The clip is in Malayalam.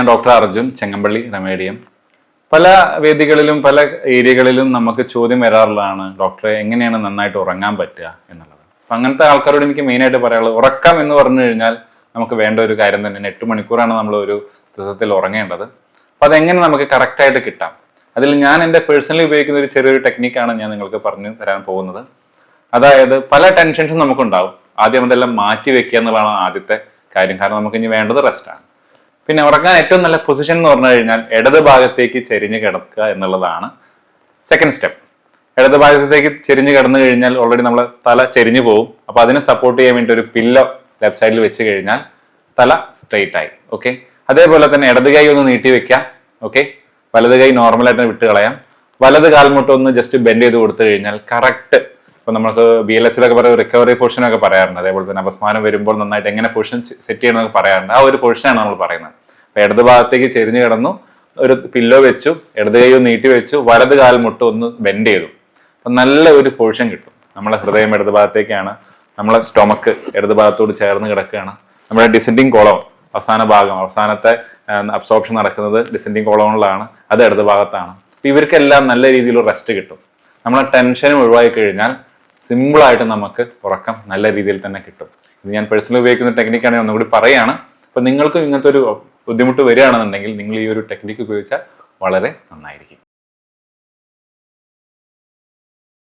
ഞാൻ ഡോക്ടർ അർജുൻ, ചെങ്ങമ്പള്ളി റെമേഡിയം. പല വേദികളിലും പല ഏരിയകളിലും നമുക്ക് ചോദ്യം വരാറുള്ളതാണ്, ഡോക്ടറെ എങ്ങനെയാണ് നന്നായിട്ട് ഉറങ്ങാൻ പറ്റുക എന്നുള്ളത്. അപ്പം അങ്ങനത്തെ ആൾക്കാരോട് എനിക്ക് മെയിനായിട്ട് പറയാനുള്ളത്, ഉറക്കം എന്ന് പറഞ്ഞു കഴിഞ്ഞാൽ നമുക്ക് വേണ്ട ഒരു കാര്യം തന്നെയാണ്. 8 മണിക്കൂറാണ് നമ്മൾ ഒരു ദിവസത്തിൽ ഉറങ്ങേണ്ടത്. അപ്പം അതെങ്ങനെ നമുക്ക് കറക്റ്റായിട്ട് കിട്ടാം, അതിൽ ഞാൻ എൻ്റെ പേഴ്സണലി ഉപയോഗിക്കുന്ന ഒരു ചെറിയൊരു ടെക്നിക്കാണ് ഞാൻ നിങ്ങൾക്ക് പറഞ്ഞു തരാൻ പോകുന്നത്. അതായത് പല ടെൻഷൻസും നമുക്കുണ്ടാവും. ആദ്യം അതെല്ലാം മാറ്റി വെക്കുക എന്നുള്ളതാണ് ആദ്യത്തെ കാര്യം. കാരണം നമുക്ക് ഇനി വേണ്ടത് റെസ്റ്റാണ്. പിന്നെ ഉറങ്ങാൻ ഏറ്റവും നല്ല പൊസിഷൻ എന്ന് പറഞ്ഞു കഴിഞ്ഞാൽ ഇടത് ഭാഗത്തേക്ക് ചെരിഞ്ഞ് കിടക്കുക എന്നുള്ളതാണ് സെക്കൻഡ് സ്റ്റെപ്പ്. ഇടത് ഭാഗത്തേക്ക് ചെരിഞ്ഞ് കിടന്നു കഴിഞ്ഞാൽ ഓൾറെഡി നമ്മൾ തല ചെരിഞ്ഞു പോകും. അപ്പൊ അതിനെ സപ്പോർട്ട് ചെയ്യാൻ വേണ്ടി ഒരു പില്ലോ ലെഫ്റ്റ് സൈഡിൽ വെച്ച് കഴിഞ്ഞാൽ തല സ്ട്രെയിറ്റ് ആയി. ഓക്കെ, അതേപോലെ തന്നെ ഇടത് കൈ ഒന്ന് നീട്ടി വെക്കാം. ഓക്കെ, വലത് കൈ നോർമലായിട്ട് വിട്ട് കളയാം. വലത് കാൽമുട്ട് ഒന്ന് ജസ്റ്റ് ബെൻഡ് ചെയ്ത് കൊടുത്തു കഴിഞ്ഞാൽ കറക്റ്റ്. ഇപ്പൊ നമുക്ക് BLS-ലൊക്കെ പറയുന്ന റിക്കവറി പൊസിഷനൊക്കെ പറയാറുണ്ട്. അതേപോലെ തന്നെ അപസ്മാനം വരുമ്പോൾ നന്നായിട്ട് എങ്ങനെ പൊസിഷൻ സെറ്റ് ചെയ്യണമെന്നൊക്കെ പറയാറുണ്ട്. ആ ഒരു പൊസിഷനാണ് നമ്മൾ പറയുന്നത്. അപ്പൊ ഇടത് ഭാഗത്തേക്ക് ചെരിഞ്ഞു കിടന്നു, ഒരു പില്ലോ വെച്ചു, ഇടത് കൈ ഒന്ന് നീട്ടി വെച്ചു, വലത് കാൽമുട്ട് ഒന്ന് ബെൻഡ് ചെയ്തു. അപ്പൊ നല്ല ഒരു പൊസിഷൻ കിട്ടും. നമ്മളെ ഹൃദയം ഇടത് ഭാഗത്തേക്കാണ്, നമ്മളെ സ്റ്റൊമക്ക് ഇടത് ഭാഗത്തോട് ചേർന്ന് കിടക്കുകയാണ്. നമ്മുടെ ഡിസെൻഡിങ് കോളം അവസാന ഭാഗം, അവസാനത്തെ അബ്സോർപ്ഷൻ നടക്കുന്നത് ഡിസെൻഡിങ് കോളോണിലാണ്, അത് ഇടത് ഭാഗത്താണ്. അപ്പൊ ഇവർക്കെല്ലാം നല്ല രീതിയിൽ റെസ്റ്റ് കിട്ടും. നമ്മളെ ടെൻഷനും ഒഴിവാക്കി കഴിഞ്ഞാൽ സിമ്പിളായിട്ട് നമുക്ക് ഉറക്കം നല്ല രീതിയിൽ തന്നെ കിട്ടും. ഇത് ഞാൻ പേഴ്സണലി ഉപയോഗിക്കുന്ന ടെക്നിക്കാണ്, ഞാൻ ഒന്നുകൂടി പറയാണ്. അപ്പൊ നിങ്ങൾക്കും ഇങ്ങനത്തെ ഒരു ബുദ്ധിമുട്ട് വരികയാണെന്നുണ്ടെങ്കിൽ നിങ്ങൾ ഈ ഒരു ടെക്നിക്ക് ഉപയോഗിച്ചാൽ വളരെ നന്നായിരിക്കും.